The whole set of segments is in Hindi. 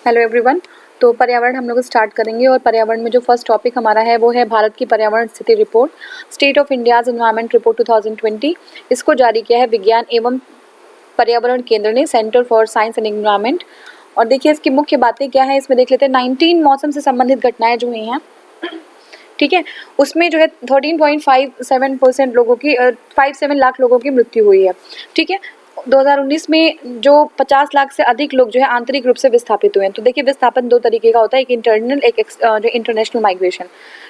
Hello everyone. तो पर्यावरण हम लोग स्टार्ट करेंगे और पर्यावरण में जो फर्स्ट टॉपिक हमारा है वो है भारत की पर्यावरण स्थिति report, state of India's environment report 2020। इसको जारी किया है विज्ञान एवं पर्यावरण केंद्र ने, centre for science and environment. और देखिए इसकी मुख्य बातें क्या है, इसमें देख लेते हैं। 19 मौसम से संबंधित घटनाएं जो हुई हैं, ठीक है, उसमें जो है 13.57% लोगों की 57 लाख लोगों की मृत्यु हुई है। ठीक है, 2019 में जो 50 लाख से अधिक लोग जो है आंतरिक रूप से विस्थापित हुए हैं। तो देखिए विस्थापन दो तरीके का होता है, एक इंटरनल, एक जो इंटरनेशनल माइग्रेशन।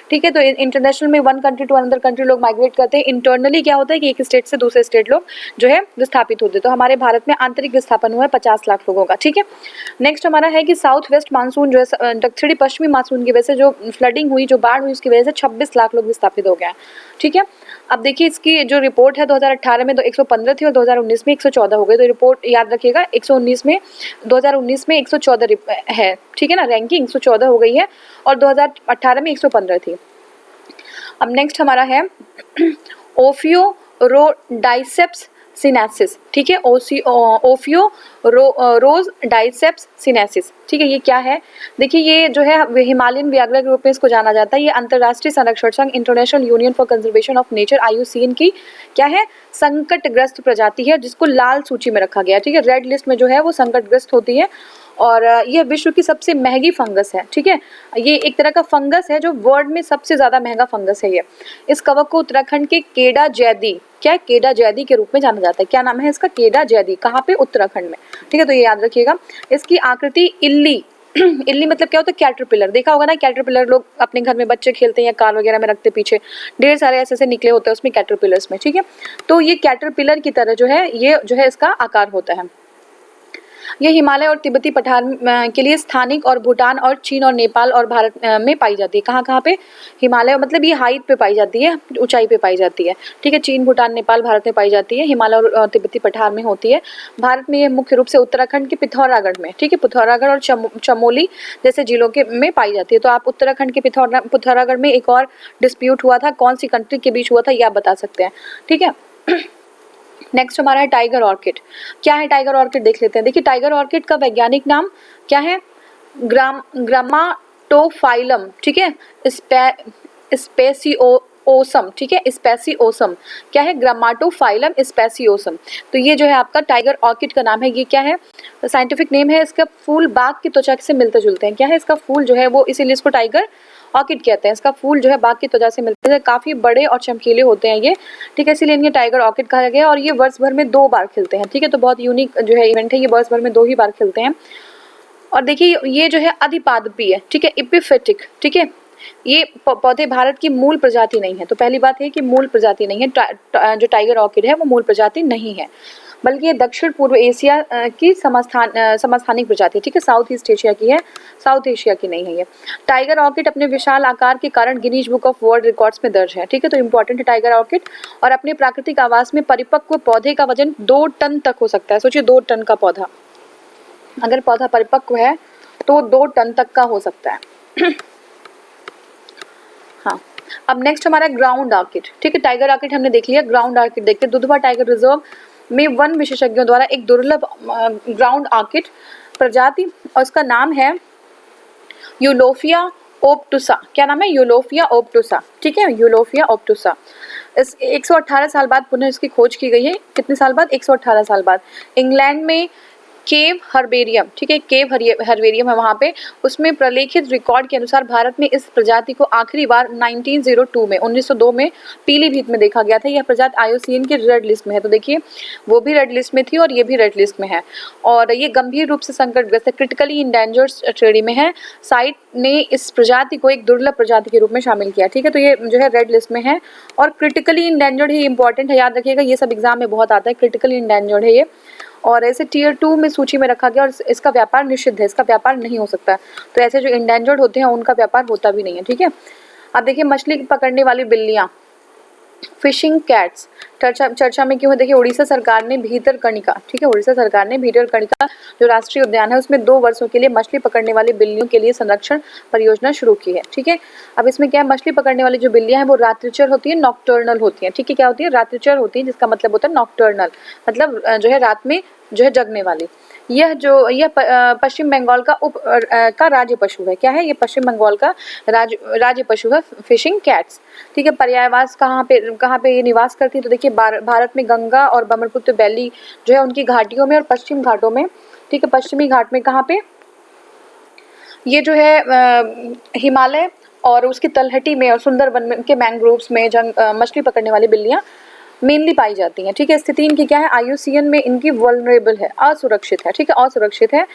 ठीक है, तो इंटरनेशनल में one country to another country लोग माइग्रेट करते हैं। इंटरनली क्या होता है कि एक स्टेट से दूसरे स्टेट लोग जो है विस्थापित होते हैं। तो हमारे भारत में आंतरिक विस्थापन हुआ है 50 लाख लोगों का। ठीक है, नेक्स्ट हमारा है कि साउथ वेस्ट मानसून जो है दक्षिणी पश्चिमी मानसून की वजह से जो फ्लडिंग हुई, जो बाढ़ हुई, उसकी वजह से 26 लाख लोग विस्थापित हो गए हैं। ठीक है, अब देखिए इसकी जो रिपोर्ट है 2018 में 115 थी और 2019 में 114 हो गई। तो रिपोर्ट याद रखिएगा, 119 में 2019 में 114 है। ठीक है ना, रैंकिंग 114 हो गई है और 2018 में 115 थी। अब नेक्स्ट हमारा है ओफियोरोडाइसेप्स सिनेसिस। ठीक है, ओफियोरोडाइसेप्स सिनेसिस। ठीक है, ये क्या है? देखिए ये जो है हिमालयन व्याघ्र के रूप में इसको जाना जाता है। ये अंतर्राष्ट्रीय संरक्षण संघ, international union for conservation of nature, IUCN की क्या है, संकटग्रस्त प्रजाति है, जिसको लाल सूची में रखा गया है। ठीक है, रेड लिस्ट में जो है वो संकटग्रस्त होती है और यह विश्व की सबसे महंगी फंगस है। ठीक है, ये एक तरह का फंगस है जो वर्ल्ड में सबसे ज्यादा महंगा फंगस है ये। इस कवक को उत्तराखंड के केडा जैदी, क्या केडा जैदी के रूप में जाना जाता है। क्या नाम है इसका? केडा जैदी। कहाँ पे? उत्तराखंड में। ठीक है, तो ये याद रखिएगा। इसकी आकृति इल्ली इल्ली मतलब क्या होता है? कैटरपिलर। देखा होगा ना, कैटरपिलर लोग अपने घर में बच्चे खेलते हैं या कार वगैरह में रखते, पीछे ढेर सारे ऐसे ऐसे निकले होते हैं उसमें कैटरपिलर्स में। ठीक है, तो ये कैटरपिलर की तरह जो है ये जो है इसका आकार होता है। यह हिमालय और तिब्बती पठार के लिए स्थानिक और भूटान और चीन और नेपाल और भारत में पाई जाती है। कहाँ कहाँ पे? हिमालय मतलब ये हाइट पे पाई जाती है, ऊंचाई पे पाई जाती है। ठीक है, चीन, भूटान, नेपाल, भारत में पाई जाती है। हिमालय और तिब्बती पठार में होती है। भारत में ये मुख्य रूप से उत्तराखंड के पिथौरागढ़ में, ठीक है, पिथौरागढ़ और चमोली जैसे जिलों के में पाई जाती है। तो आप उत्तराखंड के पिथौरागढ़ में एक और डिस्प्यूट हुआ था, कौन सी कंट्री के बीच हुआ था, ये आप बता सकते हैं। ठीक है, नेक्स्ट हमारा है टाइगर ऑर्किड। क्या है टाइगर ऑर्किड? देख लेते हैं। देखिए टाइगर ऑर्किड का वैज्ञानिक नाम क्या है? ग्रामाटोफाइलम। ठीक है, स्पेसिओसम। ठीक है, स्पेसिओसम क्या है? ग्रामाटोफाइलम स्पेसिओसम। तो ये जो है आपका टाइगर ऑर्किड का नाम है। ये क्या है? साइंटिफिक नेम है। इसका फूल बाघ की त्वचा से मिलते जुलते हैं। क्या है? इसका फूल जो है वो, इसीलिए इसको टाइगर ऑर्किड कहते हैं। इसका फूल जो है बाघ की त्वचा से मिलते हैं, काफी बड़े और चमकीले होते हैं ये। ठीक है, इसीलिए इन्हें टाइगर ऑर्किड कहा गया। और ये वर्ष भर में 2 बार खिलते हैं। ठीक है, तो बहुत यूनिक जो है इवेंट है, ये वर्ष भर में 2 ही बार खिलते हैं। और देखिए ये जो है अधिपादपीय, ठीक है, एपिफिटिक। ठीक है, ये पौधे भारत की मूल प्रजाति नहीं है। तो पहली बात है कि मूल प्रजाति नहीं है, जो टाइगर ऑर्किड है वो मूल प्रजाति नहीं है, बल्कि ये दक्षिण पूर्व एशिया की समस्थानिक प्रजाति है। ठीक है, साउथ ईस्ट एशिया की है, साउथ एशिया की नहीं है ये। टाइगर ऑर्किड अपने विशाल आकार के कारण Guinness book of world records में दर्ज है। ठीक है, तो इंपॉर्टेंट है टाइगर ऑर्किड। और अपने प्राकृतिक आवास में परिपक्व पौधे का वजन 2 टन तक हो सकता है। सोचिए 2 टन का पौधा, अगर पौधा परिपक्व है तो 2 टन तक का हो सकता है। हाँ, अब नेक्स्ट हमारा ग्राउंड ऑर्किड। ठीक है, टाइगर ऑर्किड हमने देख लिया। ग्राउंड ऑर्किड देखते हैं। दुधवा टाइगर रिजर्व में वन विशेषज्ञों द्वारा एक दुर्लभ ग्राउंड ऑर्किड प्रजाति, और इसका नाम है यूलोफिया ओब्टुसा। क्या नाम है? यूलोफिया ओब्टुसा। ठीक है, यूलोफिया ओब्टुसा। इस 118 साल बाद पुनः इसकी खोज की गई है। कितने साल बाद? 118 साल बाद। इंग्लैंड में केव हर्बेरियम, ठीक है, केव हर्बेरियम है वहाँ पे, उसमें प्रलेखित रिकॉर्ड के अनुसार भारत में इस प्रजाति को आखिरी बार 1902 में पीलीभीत में देखा गया था। यह प्रजाति IUCN की रेड लिस्ट में है। तो देखिए वो भी रेड लिस्ट में थी और ये भी रेड लिस्ट में है। और ये गंभीर रूप से संकटग्रस्त है, क्रिटिकली इंडेंजर्ड श्रेणी में है। साइट ने इस प्रजाति को एक दुर्लभ प्रजाति के रूप में शामिल किया। ठीक है, तो ये जो है रेड लिस्ट में है और क्रिटिकली इंडेंजर्ड है। इंपॉर्टेंट है, याद रखिएगा, ये सब एग्जाम में बहुत आता है। क्रिटिकली इंडेंजर्ड है ये, और ऐसे टियर 2 में सूची में रखा गया और इसका व्यापार निषिद्ध है, इसका व्यापार नहीं हो सकता। तो ऐसे जो इंडेंजर्ड होते हैं उनका व्यापार होता भी नहीं है। ठीक है, अब देखिए मछली पकड़ने वाली बिल्लियां, फिशिंग कैट्स चर्चा में क्यों है? देखिए उड़ीसा सरकार ने भीतरकनिका, ठीक है, उड़ीसा सरकार ने भीतरकनिका जो राष्ट्रीय उद्यान है उसमें 2 वर्षों के लिए मछली पकड़ने वाली बिल्लियों के लिए संरक्षण परियोजना शुरू की है। ठीक है, अब इसमें क्या है? मछली पकड़ने वाली जो बिल्लियां हैं वो रात्रिचर होती है, नॉक्टर्नल होती है। ठीक है, क्या होती है? रात्रिचर होती है, जिसका मतलब होता है नॉक्टर्नल, मतलब जो है रात में जो है जगने वाली। यह पश्चिम बंगाल का राज्य पशु है। क्या है? ये पश्चिम बंगाल का राज्य पशु है, फिशिंग कैट्स। ठीक है, पर्यायवास कहाँ पे ये निवास करती है? तो देखिए भारत में गंगा और ब्रह्मपुत्र वैली जो है उनकी घाटियों में और पश्चिम घाटों में, ठीक है, पश्चिमी घाट में कहाँ पे ये जो है हिमालय और उसकी तलहटी में और सुंदरबन के मैंग्रोव्स में मछली पकड़ने वाली बिल्लियां मेनली पाई जाती हैं। ठीक है, स्थिति इनकी क्या है? IUCN में इनकी वल्नरेबल है, असुरक्षित है। ठीक है, असुरक्षित है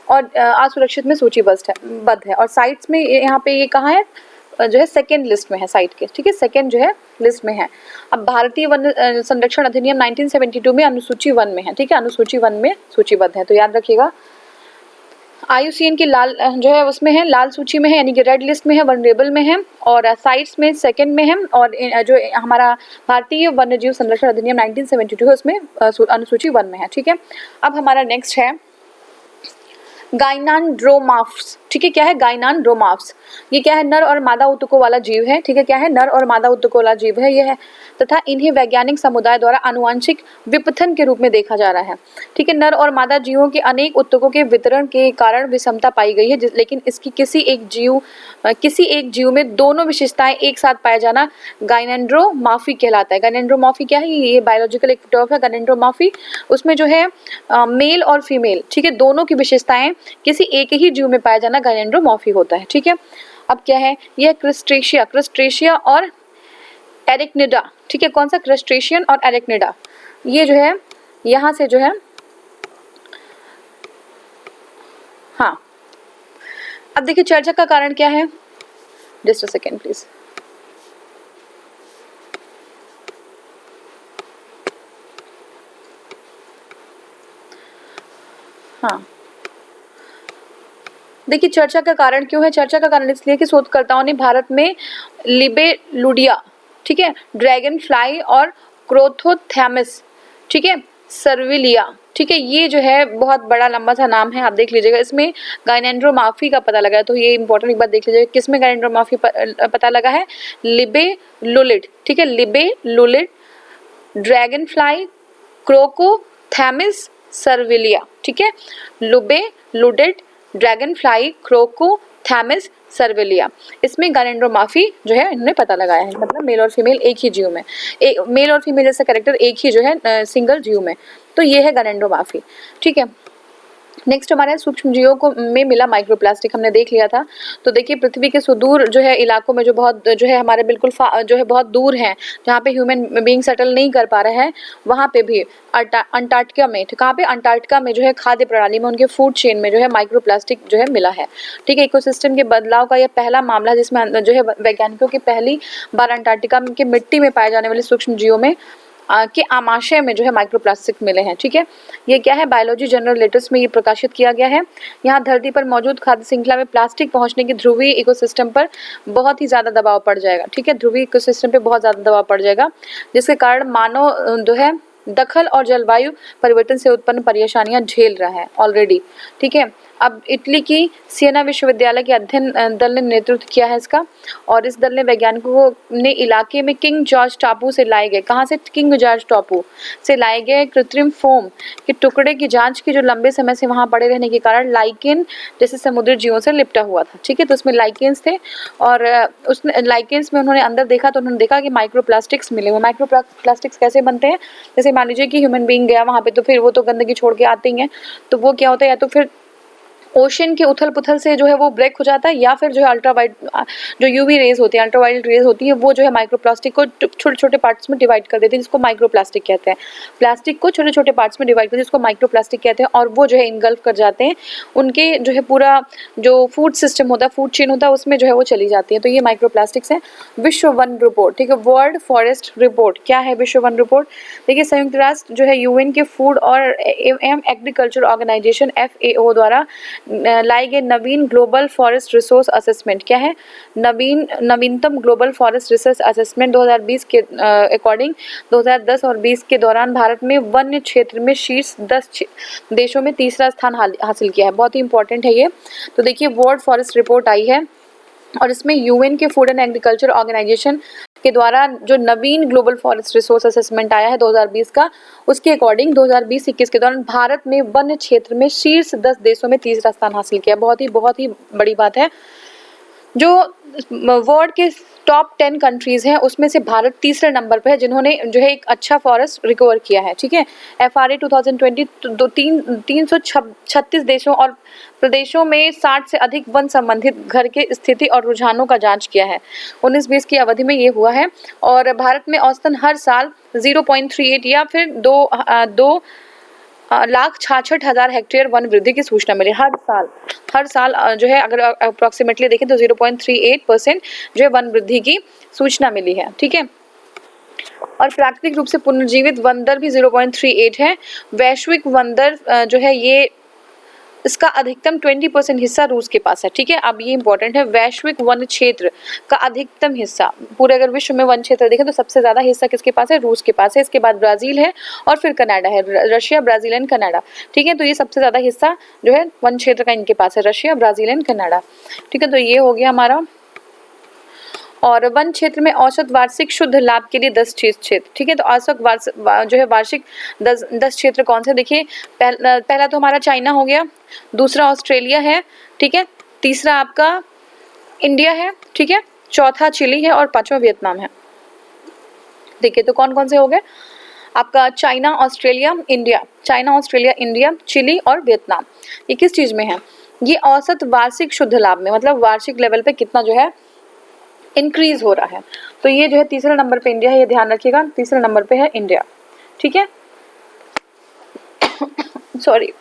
और असुरक्षित में सूचीबद्ध है। और साइट्स में यहाँ पे ये कहाँ है? जो है सेकेंड लिस्ट में है साइट के। ठीक है, सेकेंड जो है लिस्ट में है। अब भारतीय वन संरक्षण अधिनियम 1972 में अनुसूची 1 में है। ठीक है, अनुसूची 1 में सूचीबद्ध है, तो याद रखिएगा। IUCN की लाल जो है उसमें है, लाल सूची में है, यानी कि रेड लिस्ट में है, वनरेबल में है, और साइट्स में सेकंड में है, और जो हमारा भारतीय वन्यजीव संरक्षण अधिनियम 1972 है उसमें अनुसूची 1 में है। ठीक है, अब हमारा नेक्स्ट है गाइनान्ड्रोमार्फ्स। ठीक है, क्या है? गाइनान्ड्रोमार्फ्स। ये क्या है? नर और मादा ऊतकों वाला जीव है। ठीक है, क्या है? नर और मादा ऊतकों वाला जीव है यह है, तथा इन्हें वैज्ञानिक समुदाय द्वारा आनुवंशिक विपथन के रूप में देखा जा रहा है। ठीक है, नर और मादा जीवों के अनेक ऊतकों के वितरण के कारण विषमता पाई गई है, लेकिन इसकी किसी एक जीव में दोनों विशेषताएं एक साथ पाया जाना गाइनेंड्रोमार्फी कहलाता है। गाइनेंड्रोमार्फी क्या है? ये बायोलॉजिकल एक टर्म है गाइनेंड्रोमार्फी। उसमें जो है मेल और फीमेल, ठीक है, दोनों की विशेषताएं किसी एक ही जीव में पाया जाना गाइनेंड्रोमार्फी होता है। ठीक है, अब क्या है? यह क्रस्टेशिया और एरिक्निडा। ठीक है, कौन सा? क्रस्टेशियन और एरिक्निडा। ये जो है यहाँ से जो है, हाँ, अब देखिए चर्चा का कारण क्या है? Just a second please. हाँ, देखिए चर्चा का कारण क्यों है? चर्चा का कारण इसलिए कि शोधकर्ताओं ने भारत में लिबेलुडिया, ठीक है, ड्रैगन फ्लाई और क्रोथोथैमस, ठीक है, सर्विलिया, ठीक है, ये जो है बहुत बड़ा लंबा सा नाम है, आप देख लीजिएगा। इसमें गाइनेंड्रोमार्फी का पता लगा है, तो ये इंपॉर्टेंट एक बार देख लीजिएगा। किसमें गाइनेंड्रोमार्फी पता लगा है? लिबेलुलिड, ठीक है, लिबेलुलिड, ड्रैगन फ्लाई, क्रोकोथैमस, सर्विलिया, ठीक है, लिबेलुलिड, ड्रैगन फ्लाई, क्रोकोथैमस, सर्विलिया, इसमें गाइनेंड्रोमार्फी जो है इन्होंने पता लगाया है। मतलब मेल और फीमेल एक ही जीव में, मेल और फीमेल जैसा कैरेक्टर एक ही जो है सिंगल जीव में, तो ये है गाइनेंड्रोमार्फी। ठीक है, नेक्स्ट हमारे सूक्ष्म जीवों को में मिला माइक्रोप्लास्टिक, हमने देख लिया था। तो देखिए पृथ्वी के सुदूर जो है इलाकों में, जो बहुत जो है हमारे बिल्कुल जो है बहुत दूर हैं, जहाँ पे ह्यूमन बीइंग सेटल नहीं कर पा रहे हैं, वहाँ पे भी अंटार्कटिका में, कहाँ पे? अंटार्कटिका में जो है खाद्य प्रणाली में, उनके फूड चेन में जो है माइक्रोप्लास्टिक जो है मिला है। ठीक है, इकोसिस्टम के बदलाव का यह पहला मामला है जिसमें जो है वैज्ञानिकों की पहली बार अंटार्कटिका की मिट्टी में पाए जाने वाले सूक्ष्म जीवों में के आमाशय में जो है माइक्रोप्लास्टिक मिले हैं। ठीक है, ये क्या है? बायोलॉजी जर्नल लेटर्स में ये प्रकाशित किया गया है। यहाँ धरती पर मौजूद खाद्य श्रृंखला में प्लास्टिक पहुंचने की ध्रुवीय इकोसिस्टम पर बहुत ही ज़्यादा दबाव पड़ जाएगा। ठीक है, ध्रुवीय इकोसिस्टम पे बहुत ज़्यादा दबाव पड़ जाएगा, जिसके कारण मानव जो है दखल और जलवायु परिवर्तन से उत्पन्न परेशानियां झेल रहा है ऑलरेडी। ठीक है, अब इटली की सियना विश्वविद्यालय के अध्ययन दल ने नेतृत्व किया है इसका, और इस दल ने वैज्ञानिकों ने इलाके में किंग जॉर्ज टापू से लाए गए, कहाँ से? किंग जॉर्ज टापू से लाए गए कृत्रिम फोम के टुकड़े की जांच की, जो लंबे समय से वहाँ पड़े रहने के कारण लाइकेन जैसे समुद्री जीवों से लिपटा हुआ था। ठीक है, तो उसमें लाइकेन्स थे, और उसने लाइकेन्स में उन्होंने अंदर देखा तो उन्होंने देखा कि माइक्रोप्लास्टिक्स मिले हुए। माइक्रोप्लास्टिक्स कैसे बनते हैं? जैसे मान लीजिए कि ह्यूमन बीइंग गया वहाँ पे, तो फिर वो तो गंदगी छोड़ के आते ही हैं, तो वो क्या होता है, या तो फिर ओशन के उथल पुथल से जो है वो ब्रेक हो जाता है, या फिर जो है अल्ट्रावाइट जो यूवी रेज होती है, अल्ट्रावाइलेट रेज होती है, वो जो है माइक्रोप्लास्टिक को छोटे छोटे पार्ट्स में डिवाइड कर देते हैं, जिसको माइक्रोप्लास्टिक कहते हैं। प्लास्टिक को छोटे छोटे पार्ट्स में डिवाइड करते हैं, जिसको माइक्रोप्लास्टिक कहते हैं, और वो जो है इनगल्फ कर जाते हैं, उनके जो है पूरा जो फूड सिस्टम होता है, फूड चेन होता है, उसमें जो है वो चली जाती है। तो ये माइक्रोप्लास्टिक्स है। विश्व वन रिपोर्ट, ठीक है, वर्ल्ड फॉरेस्ट रिपोर्ट, क्या है विश्व वन रिपोर्ट? देखिए संयुक्त राष्ट्र जो है यूएन के फूड और एग्रीकल्चर ऑर्गेनाइजेशन FAO द्वारा लाई गई नवीन ग्लोबल फॉरेस्ट रिसोर्स असेसमेंट, क्या है? नवीनतम ग्लोबल फॉरेस्ट रिसोर्स असेसमेंट 2020 के अकॉर्डिंग 2010 और 20 के दौरान भारत में वन्य क्षेत्र में शीर्ष 10 देशों में तीसरा स्थान हासिल किया है। बहुत ही इंपॉर्टेंट है ये। तो देखिए वर्ल्ड फॉरेस्ट रिपोर्ट आई है, और इसमें यूएन के फूड एंड एग्रीकल्चर ऑर्गेनाइजेशन के द्वारा जो नवीन ग्लोबल फॉरेस्ट रिसोर्स असेसमेंट आया है 2020 का, उसके अकॉर्डिंग 2020-21 के दौरान भारत में वन्य क्षेत्र में शीर्ष 10 देशों में तीसरा स्थान हासिल किया। बहुत ही बड़ी बात है। जो वर्ल्ड के टॉप 10 कंट्रीज हैं उसमें से भारत तीसरे नंबर पे है जिन्होंने जो है एक अच्छा फॉरेस्ट रिकवर किया है। ठीक है, FRA 2020 336 देशों और प्रदेशों में 60 से अधिक वन संबंधित घर के स्थिति और रुझानों का जांच किया है। 19-20 की अवधि में ये हुआ है और भारत में औसतन हर साल 0.38 या फिर 2,66,000 हेक्टेयर वन वृद्धि की सूचना मिली। हर साल जो है अगर अप्रोक्सीमेटली देखें तो 0.38% जो है वन वृद्धि की सूचना मिली है। ठीक है, और प्राकृतिक रूप से पुनर्जीवित वन दर भी 0.38 है। वैश्विक वन दर जो है ये इसका अधिकतम 20% हिस्सा रूस के पास है। ठीक है, अब ये इंपॉर्टेंट है, वैश्विक वन क्षेत्र का अधिकतम हिस्सा, पूरे अगर विश्व में वन क्षेत्र देखें तो सबसे ज्यादा हिस्सा किसके पास है? रूस के पास है। इसके बाद ब्राजील है और फिर कनाडा है, रशिया, ब्राजील एंड कनाडा। ठीक है, तो ये सबसे ज्यादा हिस्सा जो है वन क्षेत्र का इनके पास है, रशिया, ब्राजील एंड कनाडा। ठीक है, तो ये हो गया हमारा। और वन क्षेत्र में औसत वार्षिक शुद्ध लाभ के लिए 10 क्षेत्र। ठीक है, तो औसत जो है वार्षिक 10 क्षेत्र कौन से? देखिए, पहला तो हमारा चाइना हो गया, दूसरा ऑस्ट्रेलिया है, ठीक है, तीसरा आपका इंडिया है, ठीक है, चौथा चिली है और पांचवा वियतनाम है। देखिए तो कौन कौन से हो गए आपका? China, Australia, India, China, Australia, India, Chile और वियतनाम। ये किस चीज में है? ये औसत वार्षिक शुद्ध लाभ में, मतलब वार्षिक लेवल पे कितना जो है इंक्रीज हो रहा है। तो ये जो है तीसरे नंबर पे इंडिया है, ये ध्यान रखिएगा, तीसरे नंबर पे है इंडिया। ठीक है, सॉरी।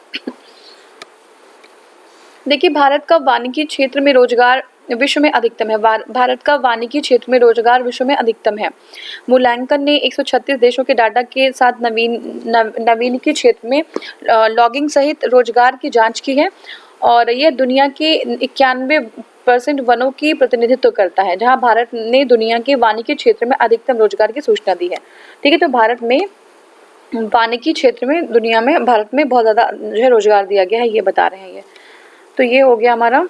देखिए, भारत का वानिकी क्षेत्र में रोजगार विश्व में अधिकतम है। भारत का वानिकी क्षेत्र में रोजगार विश्व में अधिकतम है। मूल्यांकन ने 136 देशों के डाटा के साथ नवीनिकी क्षेत्र में लॉगिंग सहित रोजगार की जांच की है और यह दुनिया के 91% वनों की प्रतिनिधित्व करता है, जहां भारत ने दुनिया के वानिकी क्षेत्र में अधिकतम रोजगार की सूचना दी है। ठीक है, तो भारत में वानिकी क्षेत्र में दुनिया में भारत में बहुत ज़्यादा जो है रोजगार दिया गया है, ये बता रहे हैं ये। तो ये हो गया हमारा।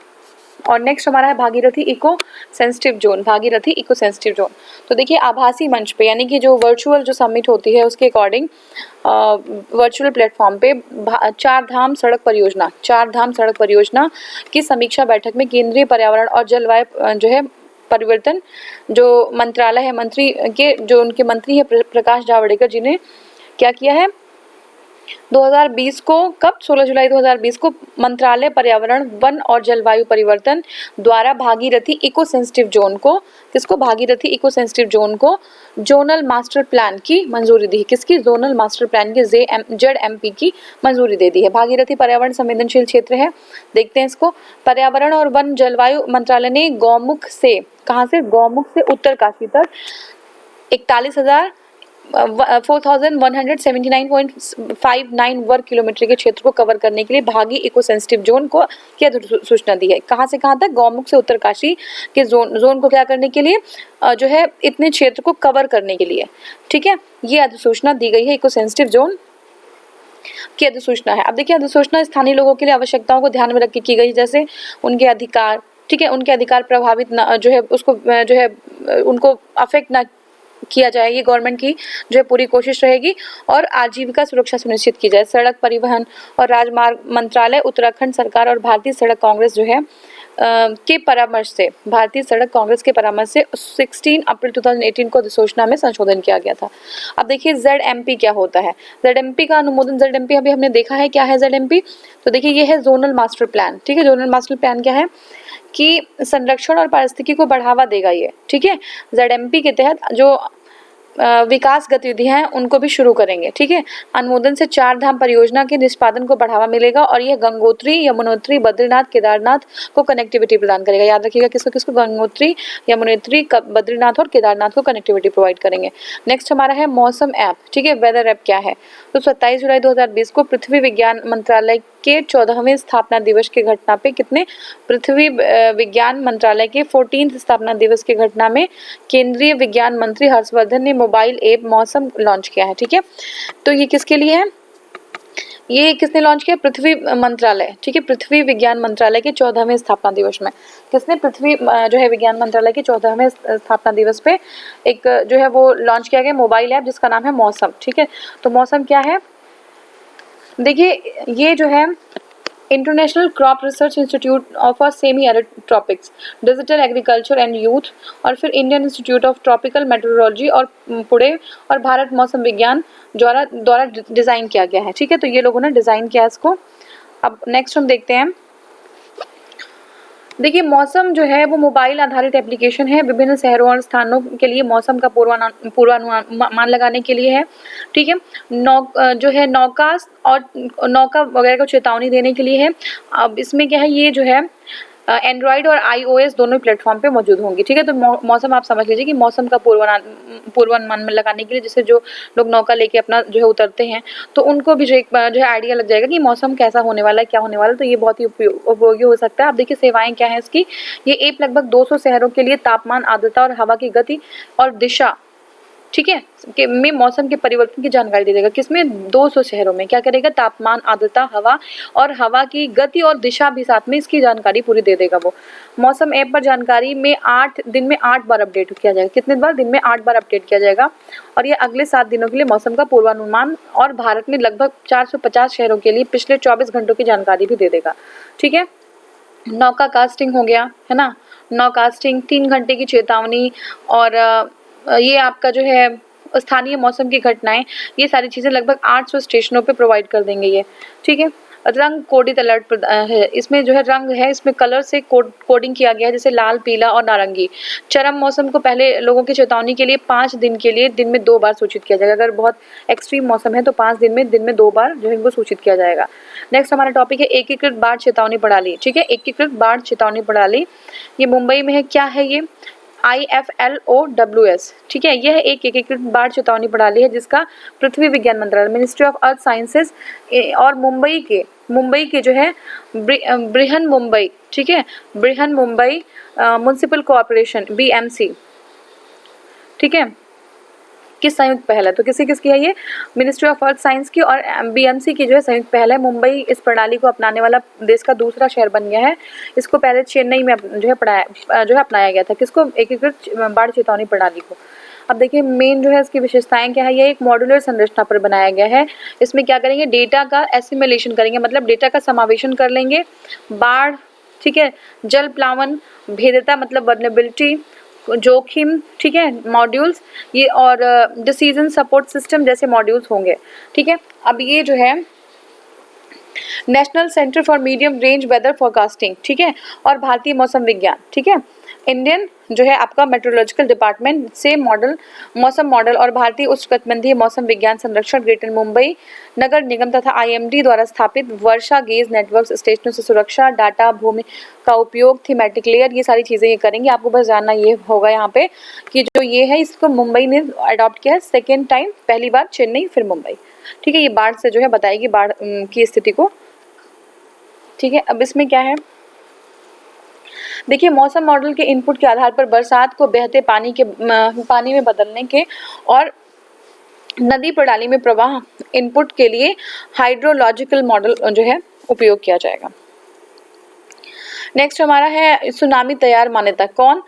और नेक्स्ट हमारा है Bhagirathi eco sensitive zone. Bhagirathi eco sensitive zone, तो देखिए आभासी मंच पे, यानी कि जो वर्चुअल जो समिट होती है उसके अकॉर्डिंग वर्चुअल प्लेटफॉर्म पे चार धाम सड़क परियोजना की समीक्षा बैठक में केंद्रीय पर्यावरण और जलवायु जो है परिवर्तन जो मंत्रालय है, मंत्री के जो उनके मंत्री है प्रकाश जावड़ेकर जी ने क्या किया है 2020 को, कब 16 जुलाई 2020 को मंत्रालय पर्यावरण वन और जलवायु परिवर्तन द्वारा भागीरथी इको सेंसिटिव जोन को, किसको? भागीरथी इको सेंसिटिव जोन को जोनल मास्टर प्लान की मंजूरी दी। किसकी? जोनल मास्टर प्लान की ZMP की मंजूरी दे दी है। भागीरथी पर्यावरण संवेदनशील क्षेत्र है, देखते हैं इसको। पर्यावरण और वन जलवायु मंत्रालय ने गौमुख से, कहाँ से? गौमुख से उत्तरकाशी तक 4179.59 वर्ग किलोमीटर के क्षेत्र को कवर करने के लिए भागी इको सेंसिटिव जोन को क्या सूचना दी है? कहाँ से कहाँ तक? गौमुख से उत्तरकाशी के जोन को क्या करने के लिए जो है इतने क्षेत्र को कवर करने के लिए। ठीक है, ये अधिसूचना दी गई है, इको सेंसिटिव जोन की अधिसूचना है। अब देखिए, अधिसूचना स्थानीय लोगों के लिए आवश्यकताओं को ध्यान में रख के की गई, जैसे उनके अधिकार, ठीक है, उनके अधिकार प्रभावित न जो है उसको जो है उनको अफेक्ट ना किया जाए, ये गवर्नमेंट की जो है पूरी कोशिश रहेगी। और आजीविका सुरक्षा सुनिश्चित की जाए। सड़क परिवहन और राजमार्ग मंत्रालय, उत्तराखंड सरकार और भारतीय सड़क कांग्रेस जो है के परामर्श से, भारतीय सड़क कांग्रेस के परामर्श से 16 अप्रैल 2018 को अधिसूचना में संशोधन किया गया था। अब देखिए ZMP क्या होता है? ZMP का अनुमोदन, ZMP अभी हमने देखा है क्या है ZMP, तो देखिए ये है जोनल मास्टर प्लान। ठीक है, जोनल मास्टर प्लान क्या है कि संरक्षण और पारिस्थितिकी को बढ़ावा देगा ये। ठीक है, ZMP के तहत जो विकास गतिविधियां हैं उनको भी शुरू करेंगे। ठीक है, अनुमोदन से चार धाम परियोजना के निष्पादन को बढ़ावा मिलेगा और यह गंगोत्री, यमुनोत्री, बद्रीनाथ, केदारनाथ को कनेक्टिविटी प्रदान करेगा। याद रखिएगा किसको किसको? गंगोत्री, यमुनोत्री, बद्रीनाथ और केदारनाथ को कनेक्टिविटी प्रोवाइड करेंगे। नेक्स्ट हमारा है मौसम ऐप। ठीक है, वेदर ऐप क्या है? तो 27 जुलाई 2020 को पृथ्वी विज्ञान मंत्रालय के 14वें स्थापना दिवस की घटना पे कितने? पृथ्वी विज्ञान मंत्रालय के 14th स्थापना दिवस की घटना में केंद्रीय विज्ञान मंत्री हर्षवर्धन ने मोबाइल ऐप मौसम लॉन्च किया है। ठीक है, तो ये किसके लिए है? ये किसने लॉन्च किया? पृथ्वी मंत्रालय, ठीक है, पृथ्वी विज्ञान मंत्रालय के 14वें स्थापना दिवस में किसने पृथ्वी जो है विज्ञान मंत्रालय के 14वें स्थापना दिवस पे एक जो है वो लॉन्च किया गया मोबाइल ऐप जिसका नाम है मौसम, ठीक है। तो मौसम क्या है? देखिए ये जो है international crop research institute of semi arid tropics, digital agriculture and youth, और फिर Indian institute of tropical metrology और पुणे और भारत मौसम विज्ञान द्वारा डिज़ाइन किया गया है, ठीक है। तो ये लोगों ने डिज़ाइन किया इसको। अब नेक्स्ट हम देखते हैं। देखिए मौसम जो है वो मोबाइल आधारित एप्लीकेशन है, विभिन्न शहरों और स्थानों के लिए मौसम का पूर्वानुमान लगाने के लिए है, ठीक है। जो है नौकास्ट और नौका वगैरह को चेतावनी देने के लिए है। अब इसमें क्या है, ये जो है एंड्रॉयड और iOS दोनों प्लेटफॉर्म पे मौजूद होंगी, ठीक है। तो मौसम आप समझ लीजिए कि मौसम का पूर्वानुमान में लगाने के लिए जैसे जो लोग नौका लेके अपना जो है उतरते हैं तो उनको भी जो है आइडिया लग जाएगा कि मौसम कैसा होने वाला है, क्या होने वाला है। तो ये बहुत ही उपयोगी हो सकता है। आप देखिए सेवाएं क्या है इसकी। ये ऐप लगभग 200 शहरों के लिए तापमान, आर्द्रता और हवा की गति और दिशा, ठीक है, कि में मौसम के परिवर्तन की जानकारी दे देगा। किसमें? 200 शहरों में क्या करेगा? तापमान, आर्द्रता, हवा और हवा की गति और दिशा भी साथ में इसकी जानकारी पूरी दे देगा वो। मौसम ऐप पर जानकारी में 8 दिन में 8 बार अपडेट किया जाएगा। कितने बार? दिन में 8 बार अपडेट किया जाएगा। और ये अगले 7 दिनों के लिए मौसम का पूर्वानुमान और भारत में लगभग 450 शहरों के लिए पिछले 24 घंटों की जानकारी भी दे देगा, ठीक है। नौका कास्टिंग हो गया है ना, नौकास्टिंग 3 घंटे की चेतावनी, और ये आपका जो है स्थानीय मौसम की घटनाएं, ये सारी चीज़ें लगभग 800 स्टेशनों पे प्रोवाइड कर देंगे ये, ठीक है। रंग कोडित अलर्ट है, इसमें जो है रंग है, इसमें कलर से कोडिंग किया गया है, जैसे लाल, पीला और नारंगी। चरम मौसम को पहले लोगों की चेतावनी के लिए 5 दिन के लिए दिन में 2 बार सूचित किया जाएगा। अगर बहुत एक्सट्रीम मौसम है तो 5 दिन में 2 बार जो है इनको सूचित किया जाएगा। नेक्स्ट हमारा टॉपिक है एकीकृत बाढ़ चेतावनी प्रणाली, ठीक है। एकीकृत बाढ़ चेतावनी प्रणाली ये मुंबई में है। क्या है ये? IFLOWS, ठीक है। यह एक एकीकृत बाढ़ चेतावनी प्रणाली है जिसका पृथ्वी विज्ञान मंत्रालय, मिनिस्ट्री ऑफ अर्थ साइंसेज और मुंबई के जो है बृहन मुंबई, ठीक है, Brihan Mumbai municipal corporation BMC, ठीक है, किस संयुक्त पहल है? तो किसकी है ये? मिनिस्ट्री ऑफ अर्थ साइंस की और BMC की जो है संयुक्त पहल है। मुंबई इस प्रणाली को अपनाने वाला देश का दूसरा शहर बन गया है। इसको पहले चेन्नई में जो है अपनाया गया था। किसको? एकीकृत बाढ़ चेतावनी प्रणाली को। अब देखिए मेन जो है इसकी विशेषताएं क्या है। ये एक मॉड्यूलर संरचना पर बनाया गया है। इसमें क्या करेंगे? डेटा का एसिमुलेशन करेंगे, मतलब डेटा का समावेशन कर लेंगे। बाढ़, ठीक है, जल प्लावन, भेद्यता मतलब वल्नरेबिलिटी, जोखिम, ठीक है, मॉड्यूल्स ये, और डिसीजन सपोर्ट सिस्टम जैसे मॉड्यूल्स होंगे, ठीक है। अब ये जो है national centre for medium range weather forecasting, ठीक है, और भारतीय मौसम विज्ञान, ठीक है, इंडियन जो है आपका मेट्रोलॉजिकल डिपार्टमेंट से मौसम मॉडल और भारतीय उष्णकटिबंधीय मौसम विज्ञान संरक्षण ग्रेटर मुंबई नगर निगम तथा IMD द्वारा स्थापित वर्षा गेज नेटवर्क स्टेशनों से सुरक्षा, डाटा, भूमि का उपयोग, थीमेटिक लेयर, ये सारी चीज़ें ये करेंगे। आपको बस जानना ये होगा यहाँ पे कि जो ये है इसको मुंबई ने अडॉप्ट किया है सेकेंड टाइम, पहली बार चेन्नई फिर मुंबई, ठीक है। ये बाढ़ से जो है बताएगी बाढ़ की स्थिति को, ठीक है। अब इसमें क्या है देखिए, मौसम मॉडल के इनपुट के आधार पर बरसात को बहते पानी में बदलने के और नदी प्रणाली में प्रवाह इनपुट के लिए हाइड्रोलॉजिकल मॉडल जो है उपयोग किया जाएगा। नेक्स्ट हमारा है सुनामी तैयार मान्यता। कौन?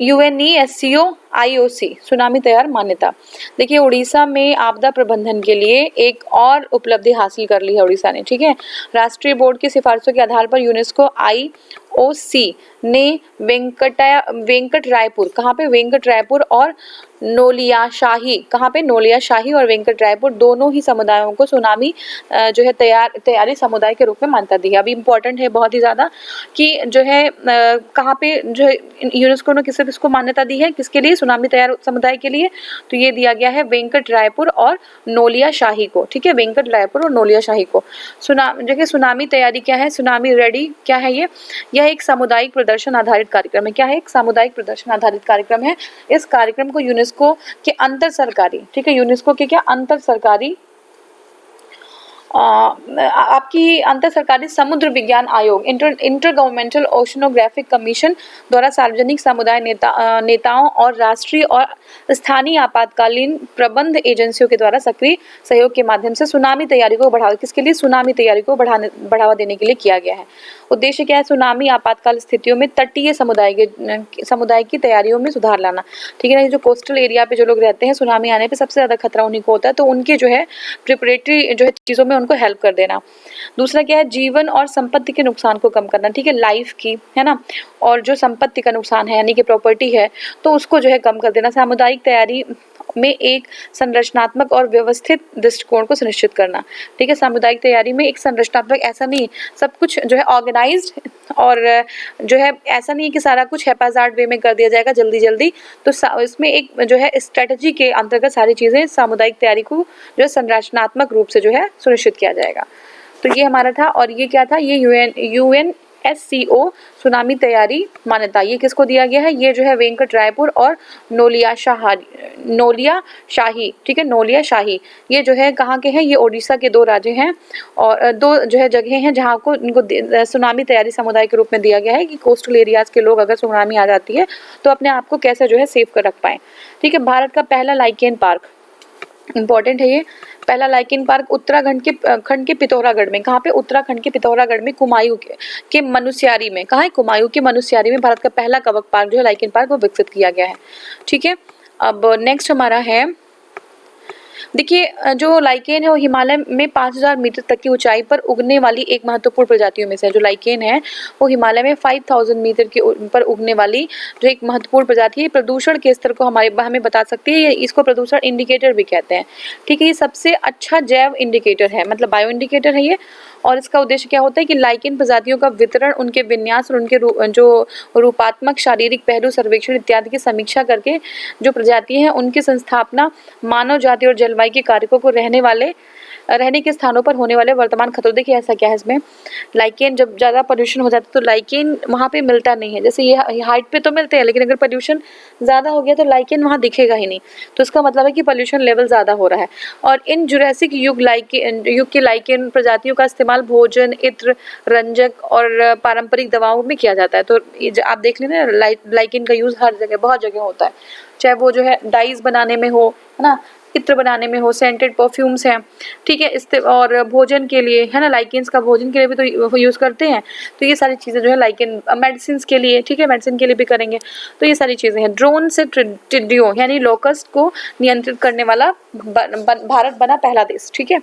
UNESCO IOC सुनामी तैयार मान्यता। देखिए उड़ीसा में आपदा प्रबंधन के लिए एक और उपलब्धि हासिल कर ली है उड़ीसा ने, ठीक है। राष्ट्रीय बोर्ड की सिफारिशों के आधार पर यूनेस्को IOC ने वेंकट रायपुर, कहाँ पे? वेंकट रायपुर और नोलियाशाही, कहाँ पे? नोलियाशाही और वेंकट रायपुर दोनों ही समुदायों को सुनामी जो है तैयारी समुदाय के रूप में मान्यता दी है। अभी इम्पोर्टेंट है बहुत ही ज़्यादा कि जो है कहाँ पे जो है यूनेस्को ने किसको मान्यता दी है, किसके लिए? सुनामी तैयार समुदाय के लिए। तो ये दिया गया है वेंकट रायपुर और नोलियाशाही को, ठीक है, वेंकट रायपुर और नोलियाशाही को। देखिए सुनामी तैयारी क्या है? सुनामी रेडी क्या है ये? यह एक सामुदायिक प्रदर्शन आधारित कार्यक्रम है। क्या है? एक सामुदायिक प्रदर्शन आधारित कार्यक्रम है। इस कार्यक्रम को यूनेस्को के अंतर सरकारी, ठीक है, यूनेस्को के क्या अंतर सरकारी आपकी अंतर सरकारी समुद्र विज्ञान आयोग इंटर गवर्नमेंटल ओशनोग्राफिक कमीशन द्वारा सार्वजनिक समुदाय नेताओं और राष्ट्रीय और स्थानीय आपातकालीन प्रबंध एजेंसियों के द्वारा सक्रिय सहयोग के माध्यम से सुनामी तैयारी को बढ़ावा, किसके लिए, सुनामी तैयारी को बढ़ावा देने के लिए किया गया है। उद्देश्य क्या है, सुनामी आपातकाल स्थितियों में तटीय समुदाय की तैयारियों में सुधार लाना। ठीक है ना, ये जो कोस्टल एरिया पे जो लोग रहते हैं, सुनामी आने पे सबसे ज्यादा खतरा उन्हीं को होता है, तो उनके जो है प्रिपरेटरी जो है चीजों में उनको हेल्प कर देना। दूसरा क्या है, जीवन और संपत्ति के नुकसान को कम करना। ठीक है, लाइफ की, है ना, और जो संपत्ति का नुकसान है यानी कि प्रॉपर्टी है, तो उसको जो है कम कर देना। सामुदायिक तैयारी में एक संरचनात्मक और व्यवस्थित दृष्टिकोण को सुनिश्चित करना। ठीक है, सामुदायिक तैयारी में एक संरचनात्मक, ऐसा नहीं सब कुछ जो है ऑर्गेनाइज्ड, और जो है ऐसा नहीं है कि सारा कुछ हैप्पीजार्ड वे में कर दिया जाएगा जल्दी जल्दी, तो इसमें एक जो है स्ट्रेटजी के अंतर्गत सारी चीजें सामुदायिक तैयारी को जो है संरचनात्मक रूप से जो है सुनिश्चित किया जाएगा। तो ये हमारा था, और ये क्या था, ये UNSCO सुनामी तैयारी मान्यता, ये किसको दिया गया है, ये जो है वेंकट रायपुर और नोलिया शाही। ठीक है, नोलिया शाही, ये जो है कहाँ के हैं, ये ओडिशा के दो राज्य हैं, और दो जो है जगह हैं जहाँ को इनको सुनामी तैयारी समुदाय के रूप में दिया गया है कि कोस्टल एरियाज के लोग अगर सुनामी आ जाती है तो अपने आप को कैसे जो है सेव कर रख पाए। ठीक है, भारत का पहला लाइकेन पार्क, इंपॉर्टेंट है ये, पहला लाइकेन पार्क उत्तराखंड के पिथौरागढ़ में, कहाँ पे, उत्तराखंड के पिथौरागढ़ में कुमायूं के मनुस्यारी में, कहाँ है, कुमायूं के मनुस्यारी में भारत का पहला कवक पार्क जो है लाइकेन पार्क वो विकसित किया गया है। ठीक है, अब नेक्स्ट हमारा है, देखिए जो लाइकेन है वो हिमालय में 5000 मीटर तक की ऊंचाई पर उगने वाली एक महत्वपूर्ण प्रजातियों में से है। जो लाइकेन है वो हिमालय में 5000 मीटर के पर उगने वाली जो एक महत्वपूर्ण प्रजाति है। प्रदूषण के स्तर को हमें बता सकती है, इसको प्रदूषण इंडिकेटर भी कहते हैं। ठीक है, ये सबसे अच्छा जैव इंडिकेटर है, मतलब बायो इंडिकेटर है ये, और इसका उद्देश्य क्या होता है कि लाइकेन प्रजातियों का वितरण, उनके विन्यास और उनके जो रूपात्मक, शारीरिक पहलू, सर्वेक्षण इत्यादि की समीक्षा करके जो प्रजाति है उनकी संस्थापना, मानव जाति और जलवायु के कारकों को रहने के स्थानों पर होने वाले वर्तमान खतरों। देखिए ऐसा क्या है इसमें, लाइकेन जब ज़्यादा पोल्यूशन हो जाता है तो लाइकेन वहाँ पे मिलता नहीं है, जैसे ये हाइट पे तो मिलते हैं लेकिन अगर पोल्यूशन ज़्यादा हो गया तो लाइकेन वहाँ दिखेगा ही नहीं, तो इसका मतलब है कि पोल्यूशन लेवल ज़्यादा हो रहा है। और इन जुरासिक युग के लाइकेन प्रजातियों का इस्तेमाल भोजन, इत्र, रंजक और पारंपरिक दवाओं में किया जाता है। तो ये आप देख लेना, लाइकेन का यूज़ हर जगह, बहुत जगह होता है, चाहे वो जो है डाइज बनाने में हो, है ना, इत्र बनाने में हो, सेंटेड परफ्यूम्स हैं। ठीक है, और भोजन के लिए, है ना, लाइकेन्स का भोजन के लिए भी तो यूज़ करते हैं, तो ये सारी चीज़ें जो है लाइकेन, मेडिसिन के लिए, ठीक है, मेडिसिन के लिए भी करेंगे, तो ये सारी चीज़ें हैं। ड्रोन से टिड्डियों यानी लोकस्ट को नियंत्रित करने वाला भारत बना पहला देश। ठीक है,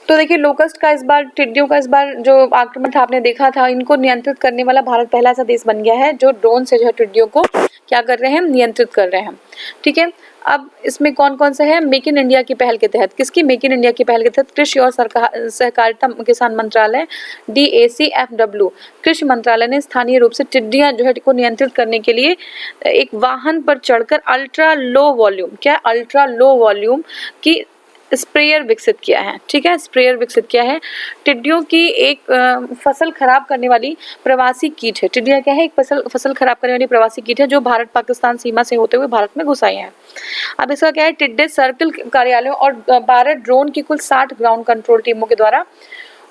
तो देखिए लोकस्ट का इस बार, टिड्डियों का इस बार जो आक्रमण था आपने देखा था, इनको नियंत्रित करने वाला भारत पहला ऐसा देश बन गया है जो ड्रोन से जो है टिड्डियों को क्या कर रहे हैं, नियंत्रित कर रहे हैं। ठीक है, अब इसमें कौन कौन से है, मेक इन इंडिया की पहल के तहत, किसकी, मेक इन इंडिया की पहल के तहत कृषि और सहकारिता किसान मंत्रालय DACFW कृषि मंत्रालय ने स्थानीय रूप से टिड्डियां जो है को नियंत्रित करने के लिए एक वाहन पर चढ़कर अल्ट्रा लो वॉल्यूम की स्प्रेयर विकसित किया है। ठीक है, स्प्रेयर विकसित किया है। टिड्डियों की एक फसल खराब करने वाली प्रवासी कीट है। टिड्डियां क्या है, एक फसल खराब करने वाली प्रवासी कीट है जो भारत पाकिस्तान सीमा से होते हुए भारत में घुस आई है। अब इसका क्या है, टिड्डे सर्कल कार्यालयों और 12 ड्रोन की कुल 60 ग्राउंड कंट्रोल टीमों के द्वारा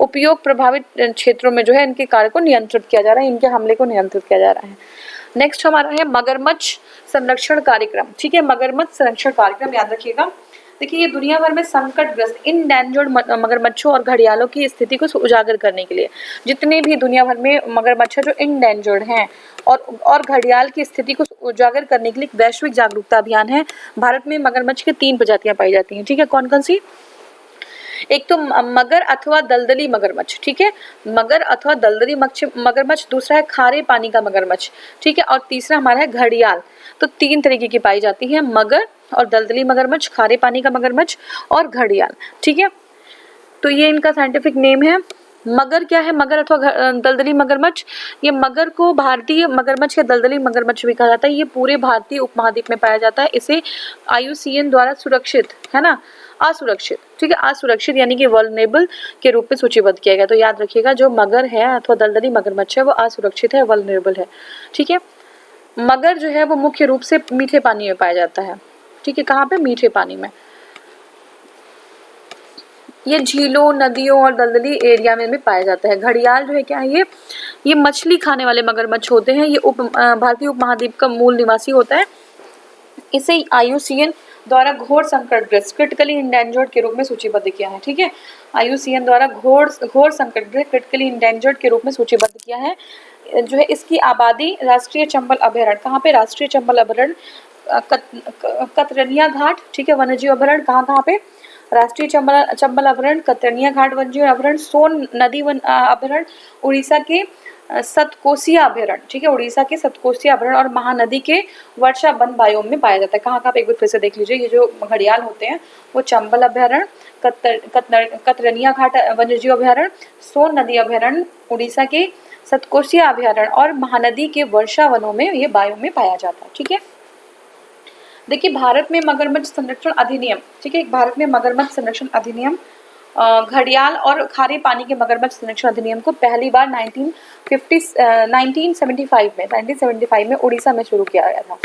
उपयोग प्रभावित क्षेत्रों में जो है इनके कार्य को नियंत्रित किया जा रहा है, इनके हमले को नियंत्रित किया जा रहा है। नेक्स्ट हमारा है मगरमच्छ संरक्षण कार्यक्रम। ठीक है, मगरमच्छ संरक्षण कार्यक्रम याद रखिएगा। देखिए ये दुनिया भर में संकटग्रस्त इंडेंजर्ड मगरमच्छों और घड़ियालों की स्थिति को उजागर करने के लिए, जितने भी दुनिया भर में मगरमच्छ जो इंडेंजर्ड हैं और घड़ियाल की स्थिति को उजागर करने के लिए एक वैश्विक जागरूकता अभियान है। भारत में मगरमच्छ की 3 प्रजातियां पाई जाती हैं। ठीक है, कौन कौन सी, एक तो मगर अथवा दलदली मगरमच्छ। ठीक है, मगर अथवा दलदली मगरमच्छ, दूसरा है खारे पानी का मगरमच्छ। ठीक है, और तीसरा हमारा है घड़ियाल। तो 3 तरीके की पाई जाती है, मगर और दलदली मगरमच्छ, खारे पानी का मगरमच्छ और घड़ियाल। ठीक है, तो ये इनका साइंटिफिक नेम है। मगर क्या है, मगर अथवा दलदली मगरमच्छ, ये मगर को भारतीय मगरमच्छ या दलदली मगरमच्छ भी कहा जाता है। ये पूरे भारतीय उपमहाद्वीप में पाया जाता है। इसे IUCN द्वारा सुरक्षित, है ना, असुरक्षित, ठीक है, असुरक्षित यानी कि वल्नरेबल के रूप में सूचीबद्ध किया गया। तो याद रखिएगा जो मगर है अथवा दलदली मगरमच्छ है वो असुरक्षित है, वल्नरेबल है। ठीक है, मगर जो है वो मुख्य रूप से मीठे पानी में पाया जाता है। ठीक है, कहाँ पे, मीठे पानी में। ये झीलों, नदियों और दलदली एरिया में भी पाया जाता है। घड़ियाल जो है क्या है, ये मछली खाने वाले मगरमच्छ होते हैं। ये भारतीय उपमहाद्वीप का मूल निवासी होता है। इसे IUCN द्वारा घोर संकटग्रस्त क्रिटिकली इंडेंजर्ड के रूप में सूचीबद्ध किया है। ठीक है, IUCN द्वारा घोर संकटग्रस्त क्रिटिकली इंडेंजर्ड के रूप में सूचीबद्ध किया है। जो है इसकी आबादी राष्ट्रीय चंबल अभयारण्य, कहाँ पे, राष्ट्रीय चंबल अभयारण्य कतरनिया घाट, ठीक है, वन्यजीव अभयारण्य कहाँ पे, राष्ट्रीय चंबल अभयारण्य, कतरनिया घाट वन्यजीव अभयारण्य, सोन नदी अभयारण्य, उड़ीसा के सतकोसिया अभयारण्य, ठीक है, उड़ीसा के सतकोसिया अभयारण्य और महानदी के वर्षा वन बायोम में पाया जाता है। कहाँ पे, एक बार फिर से देख लीजिए, ये जो घड़ियाल होते हैं वो चंबल अभयारण्य, कतरनिया घाट वन्यजीव अभयारण्य, सोन नदी अभयारण्य, उड़ीसा के सतकोसिया अभयारण्य और महानदी के वर्षा वनों में ये बायोम में पाया जाता है। ठीक है, देखिए भारत में मगरमच्छ संरक्षण अधिनियम, ठीक है, भारत में मगरमच्छ संरक्षण अधिनियम घड़ियाल और खारे पानी के मगरमच्छ संरक्षण अधिनियम को पहली बार 1975 में उड़ीसा में शुरू किया गया था।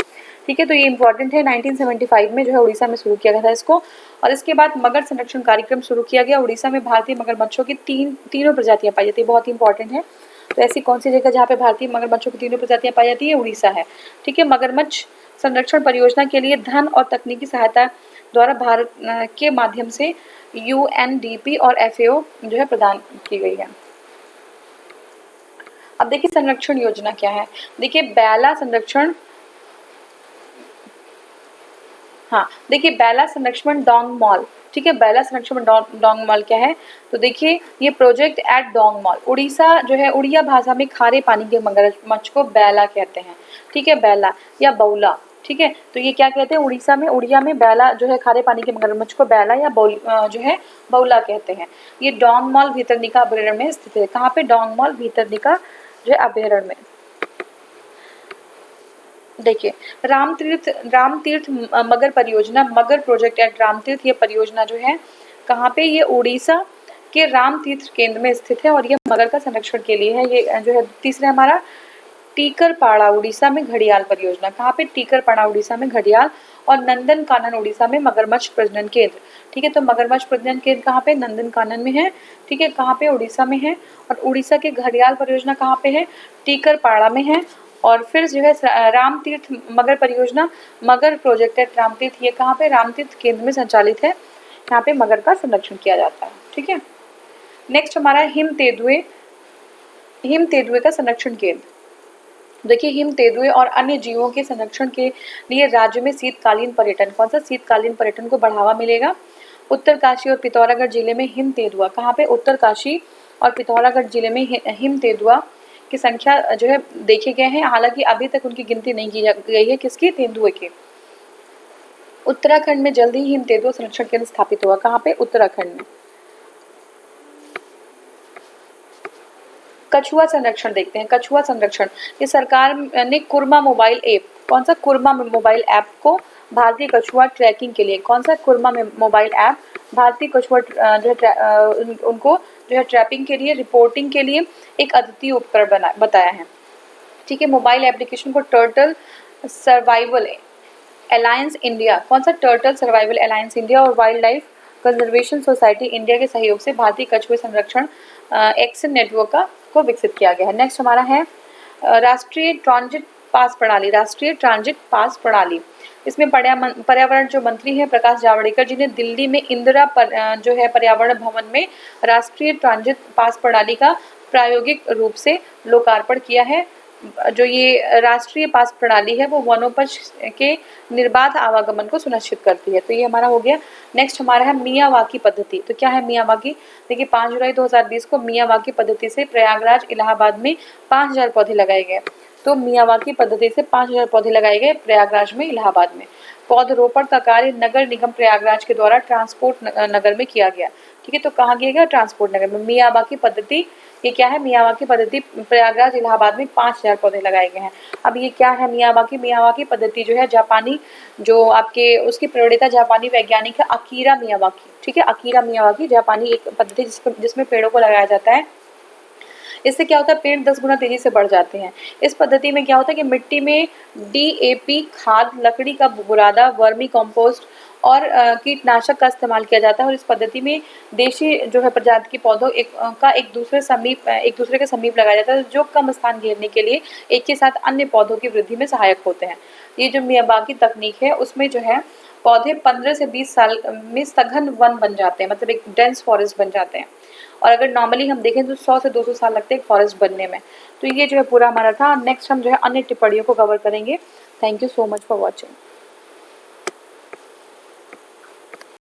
ठीक है, तो ये इंपॉर्टेंट है, 1975 में जो है उड़ीसा में शुरू किया गया था इसको। और इसके बाद मगर संरक्षण कार्यक्रम शुरू किया गया। उड़ीसा में भारतीय मगरमच्छों की तीनों प्रजातियां पाई जाती है, बहुत ही इंपॉर्टेंट है। तो ऐसी कौन सी जगह जहाँ पे भारतीय मगरमच्छों की तीनों प्रजातियां पाई जाती है, उड़ीसा है। ठीक है, मगरमच्छ संरक्षण परियोजना के लिए धन और तकनीकी सहायता द्वारा भारत के माध्यम से UNDP और FAO जो है प्रदान की गई है। अब देखिए संरक्षण योजना क्या है। देखिए बैला संरक्षण, हाँ देखिए बैला संरक्षण डोंग मॉल, ठीक है, बैला संरक्षण डोंग मॉल क्या है, तो देखिए ये project at Dong mall, Orissa जो है, उड़िया भाषा में खारे पानी के मगरमच्छ को बैला कहते हैं। ठीक है, बैला या बौला, ठीक है, तो ये क्या कहते हैं, उड़ीसा में, उड़िया में बैला जो है खारे पानी के मगरमच्छ को बैला या जो है बौला कहते हैं। ये डोंग मॉल भीतरनिका अभयारण्य में स्थित है। कहाँ पे, डोंग मॉल भीतरनिका जो है अभयारण्य में। देखिए राम तीर्थ मगर परियोजना, मगर प्रोजेक्ट एट राम तीर्थ, ये परियोजना जो है कहाँ पे, ये उड़ीसा के राम तीर्थ केंद्र में स्थित है और ये मगर का संरक्षण के लिए है। ये जो है तीसरा हमारा टीकरपाड़ा उड़ीसा में घड़ियाल परियोजना, कहाँ पे, टीकरपाड़ा उड़ीसा में घड़ियाल, और नंदन कानन उड़ीसा में मगरमच्छ प्रजनन केंद्र। ठीक है, तो मगरमच्छ प्रजनन केंद्र कहाँ पे, नंदन कानन में है। ठीक है, कहाँ पे, उड़ीसा में है। और उड़ीसा के घड़ियाल परियोजना कहाँ पे है, टीकरपाड़ा में है। और फिर जो है राम तीर्थ मगर परियोजना, मगर प्रोजेक्ट एट राम तीर्थ, ये कहाँ पे, राम तीर्थ केंद्र में संचालित है। यहाँ पे मगर का संरक्षण किया जाता है। ठीक है, नेक्स्ट हमारा हिम तेंदुए का संरक्षण केंद्र। देखिए हिम तेंदुए और अन्य जीवों के संरक्षण के लिए राज्य में शीतकालीन पर्यटन, कौन सा, शीतकालीन पर्यटन को बढ़ावा मिलेगा। उत्तरकाशी और पिथौरागढ़ जिले में हिम तेंदुआ, कहाँ पे, उत्तरकाशी और पिथौरागढ़ जिले में हिम तेंदुआ की संख्या जो है देखे गए हैं। हालांकि अभी तक उनकी गिनती नहीं की गई है, किसकी, तेंदुए की। उत्तराखंड में जल्द ही हिम तेंदुआ संरक्षण केंद्र स्थापित होगा, कहाँ पे, उत्तराखंड में। कछुआ संरक्षण देखते हैं। कछुआ संरक्षण, ये सरकार ने कुरमा मोबाइल ऐप, कौन सा, कुरमा मोबाइल ऐप को भारतीय कछुआ ट्रैकिंग के लिए, कौन सा, कुरमा मोबाइल ऐप भारतीय कछुआ जो है उनको जो है ट्रैपिंग के लिए, रिपोर्टिंग के लिए एक अद्वितीय उपकरण बताया है। ठीक है, मोबाइल एप्लीकेशन को टर्टल सर्वाइवल अलायंस इंडिया, कौन सा, टर्टल सर्वाइवल अलायंस इंडिया और wild life conservation society India के सहयोग से भारतीय कछुए संरक्षण एक्शन नेटवर्क को विकसित किया गया है। नेक्स्ट हमारा है राष्ट्रीय ट्रांजिट पास प्रणाली, राष्ट्रीय ट्रांजिट पास प्रणाली। इसमें पर्यावरण जो मंत्री हैं प्रकाश जावड़ेकर जी ने दिल्ली में इंदिरा जो है पर्यावरण भवन में राष्ट्रीय ट्रांजिट पास प्रणाली का प्रायोगिक रूप से लोकार्पण किया है। जो ये राष्ट्रीय पास प्रणाली है वो वनोपज के निर्बाध आवागमन को सुनिश्चित करती है। तो ये हमारा हो गया। नेक्स्ट हमारा है मियावाकी पद्धति। तो क्या है मियावाकी, देखिए 5 जुलाई 2020 को मियावाकी पद्धति से प्रयागराज इलाहाबाद में 5000 पौधे लगाए गए। तो मियावाकी पद्धति से 5000 पौधे लगाए गए प्रयागराज में, इलाहाबाद में। पौधरोपण का कार्य नगर निगम प्रयागराज के द्वारा ट्रांसपोर्ट नगर में किया गया। ठीक है, तो कहाँ किया गया, ट्रांसपोर्ट नगर में। मियावाकी पद्धति, ये क्या है, मियावाकी पद्धति प्रयागराज इलाहाबाद में 5000 पौधे लगाए गए हैं। अब ये क्या है मियावाकी पद्धति जो है जापानी, जो आपके उसकी प्रणेता जापानी वैज्ञानिक है अकीरा मियावाकी। ठीक है, अकीरा मियावाकी जापानी एक पद्धति जिसमें पेड़ों को लगाया जाता है। इससे क्या होता है, पेड़ 10 गुना तेजी से बढ़ जाते हैं। इस पद्धति में क्या होता है कि मिट्टी में DAP खाद, लकड़ी का बुरादा, वर्मी कंपोस्ट और कीटनाशक का इस्तेमाल किया जाता है। और इस पद्धति में देशी जो है प्रजाति के पौधों एक दूसरे के समीप लगाया जाता है, जो कम स्थान घेरने के लिए एक के साथ अन्य पौधों की वृद्धि में सहायक होते हैं। ये जो मियावाकी तकनीक है उसमें जो है पौधे 15 से 20 साल में सघन वन बन जाते हैं, मतलब एक डेंस फॉरेस्ट बन जाते हैं। और अगर नॉर्मली हम देखें तो 100 से 200 साल लगते हैं एक फॉरेस्ट बनने में। तो ये जो है पूरा हमारा था। नेक्स्ट हम जो है अन्य टिप्पणियों को कवर करेंगे। Thank you so much for watching.